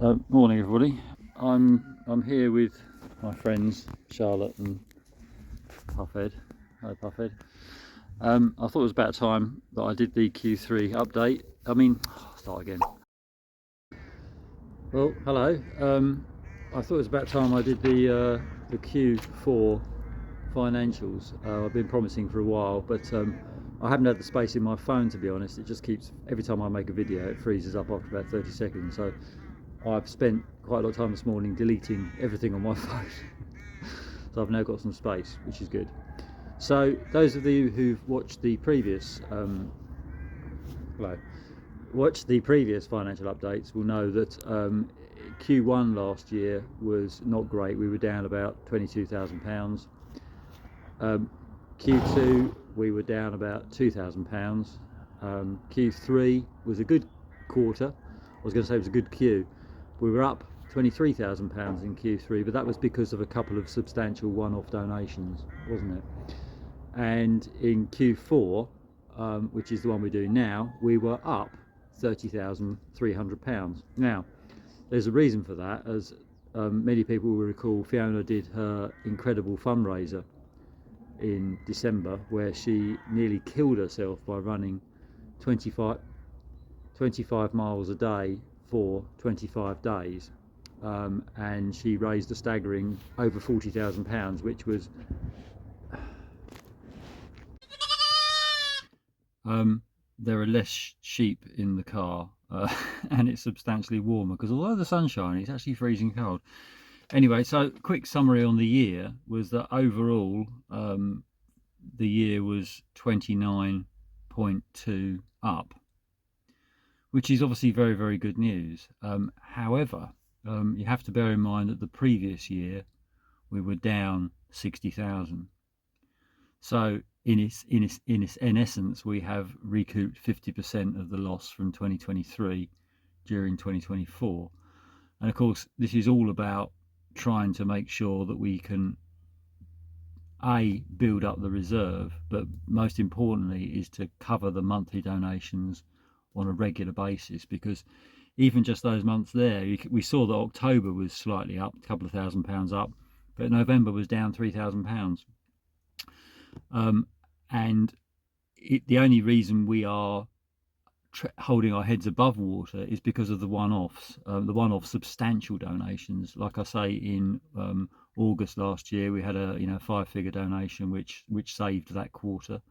Morning, everybody. I'm here with my friends Charlotte and Puffhead. Hello, Puffhead. I thought it was about time that I did the Q3 update. Start again. Well, hello. I thought it was about time I did the Q4 financials. I've been promising for a while, but I haven't had the space in my phone, to be honest. It just keeps, every time I make a video, it freezes up after about 30 seconds. So I've spent quite a lot of time this morning deleting everything on my phone. So I've now got some space, which is good. So those of you who've watched the previous financial updates will know that Q1 last year was not great. We were down about £22,000. Q2 we were down about £2,000. Q3 was a good quarter. I was going to say it was a good Q. We were up £23,000 in Q3, but that was because of a couple of substantial one-off donations, wasn't it? And in Q4, which is the one we're doing now, we were up £30,300. Now, there's a reason for that, as many people will recall. Fiona did her incredible fundraiser in December, where she nearly killed herself by running 25 miles a day for 25 days, and she raised a staggering over £40,000, which was there are less sheep in the car, and it's substantially warmer because although the sun's shining, it's actually freezing cold. Anyway, so quick summary on the year was that overall the year was 29.2 up, which is obviously very, very good news. However, you have to bear in mind that the previous year we were down 60,000. So in essence, we have recouped 50% of the loss from 2023 during 2024. And of course, this is all about trying to make sure that we can build up the reserve, but most importantly is to cover the monthly donations on a regular basis, because even just those months there, we saw that October was slightly up, a couple of £1,000 up, but November was down £3,000. And the only reason we are holding our heads above water is because of the one-offs, the one-off substantial donations. Like I say, in August last year, we had a five-figure donation which saved that quarter,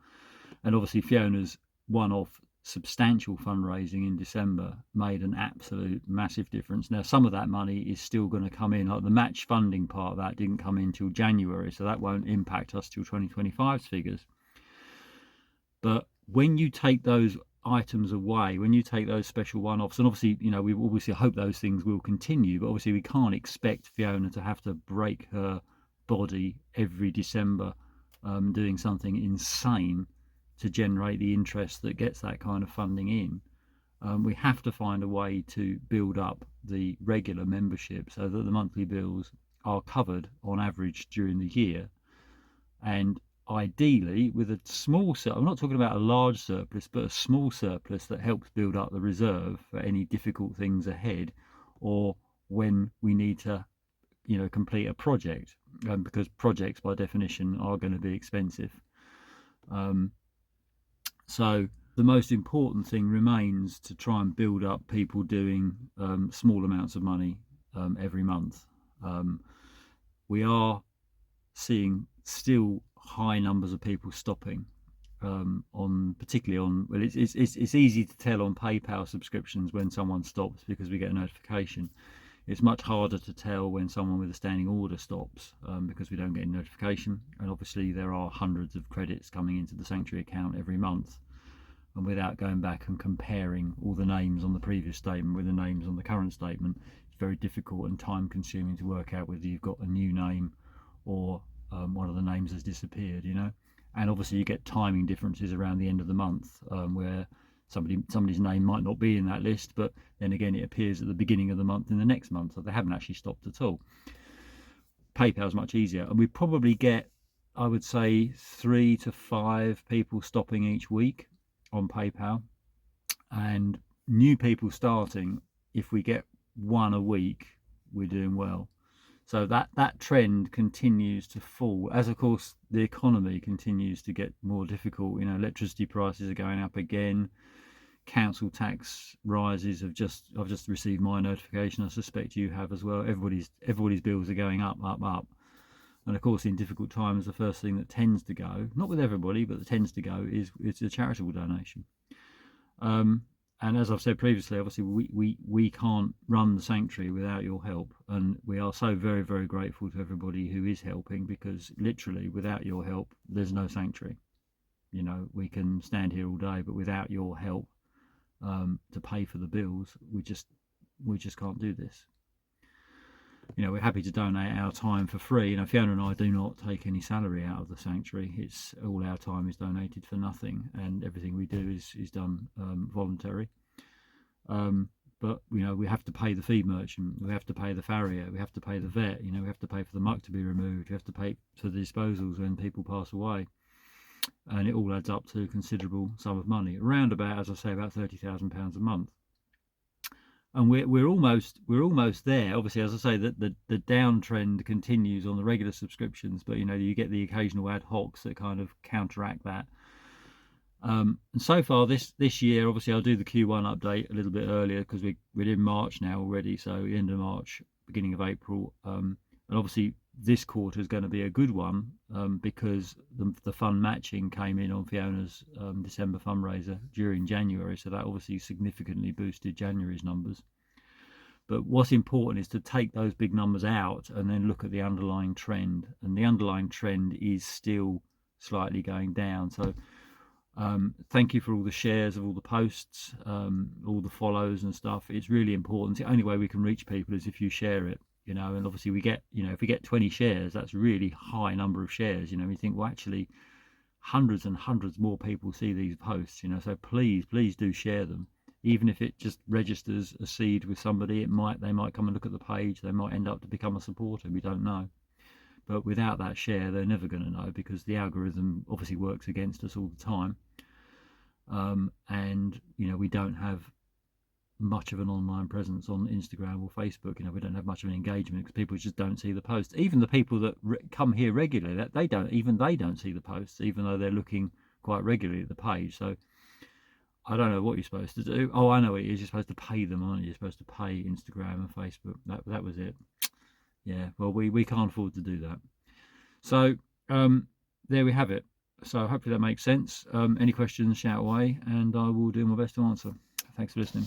and obviously Fiona's one-off substantial fundraising in December made an absolute massive difference. Now, some of that money is still going to come in. Like the match funding part of that didn't come in till January, so that won't impact us till 2025's figures. But when you take those items away, when you take those special one-offs, and obviously, we obviously hope those things will continue, but obviously we can't expect Fiona to have to break her body every December doing something insane to generate the interest that gets that kind of funding in. We have to find a way to build up the regular membership so that the monthly bills are covered on average during the year, and ideally with a small I'm not talking about a large surplus, but a small surplus that helps build up the reserve for any difficult things ahead, or when we need to complete a project, because projects by definition are going to be expensive. So the most important thing remains to try and build up people doing small amounts of money every month. We are seeing still high numbers of people stopping, particularly on, well, it's easy to tell on PayPal subscriptions when someone stops because we get a notification. It's much harder to tell when someone with a standing order stops, because we don't get a notification. And obviously there are hundreds of credits coming into the Sanctuary account every month, and without going back and comparing all the names on the previous statement with the names on the current statement, it's very difficult and time consuming to work out whether you've got a new name or one of the names has disappeared, and obviously you get timing differences around the end of the month, where somebody's name might not be in that list, but then again it appears at the beginning of the month in the next month, so they haven't actually stopped at all. PayPal is much easier, and we probably get, I would say, 3 to 5 people stopping each week on PayPal, and new people starting. If we get one a week, we're doing well. So that trend continues to fall as, of course, the economy continues to get more difficult. Electricity prices are going up again. Council tax rises I've just received my notification. I suspect you have as well. Everybody's bills are going up, up, up. And of course, in difficult times, the first thing that tends to go, not with everybody, but that tends to go, is it's a charitable donation. And as I've said previously, obviously we can't run the sanctuary without your help, and we are so very, very grateful to everybody who is helping, because literally without your help there's no sanctuary. We can stand here all day, but without your help to pay for the bills, we just can't do this. We're happy to donate our time for free. Fiona and I do not take any salary out of the sanctuary. It's all our time is donated for nothing, and everything we do is done voluntary. But we have to pay the feed merchant, we have to pay the farrier, we have to pay the vet, we have to pay for the muck to be removed, we have to pay for the disposals when people pass away, and it all adds up to a considerable sum of money, around about, as I say, about £30,000 a month. And we're almost there. Obviously, as I say, that the downtrend continues on the regular subscriptions, but you get the occasional ad hocs that kind of counteract that. And so far this year, obviously, I'll do the Q1 update a little bit earlier because we're in March now already, so end of March, beginning of April, and obviously this quarter is going to be a good one because the fund matching came in on Fiona's December fundraiser during January, so that obviously significantly boosted January's numbers. But what's important is to take those big numbers out and then look at the underlying trend, and the underlying trend is still slightly going down. So thank you for all the shares of all the posts, all the follows and stuff. It's really important. The only way we can reach people is if you share it. And obviously we get, if we get 20 shares, that's a really high number of shares. We think, well, actually hundreds and hundreds more people see these posts, so please do share them. Even if it just registers a seed with somebody, they might come and look at the page, they might end up to become a supporter, we don't know. But without that share, they're never going to know, because the algorithm obviously works against us all the time. And we don't have much of an online presence on Instagram or Facebook. We don't have much of an engagement because people just don't see the posts. Even the people that come here regularly, that they don't see the posts, even though they're looking quite regularly at the page. So I don't know what you're supposed to do. Oh, I know what it is. You're supposed to pay them, aren't you? You're supposed to pay Instagram and Facebook. That was it. Yeah, well, we can't afford to do that. So there we have it. So hopefully that makes sense. Any questions, shout away, and I will do my best to answer. Thanks for listening.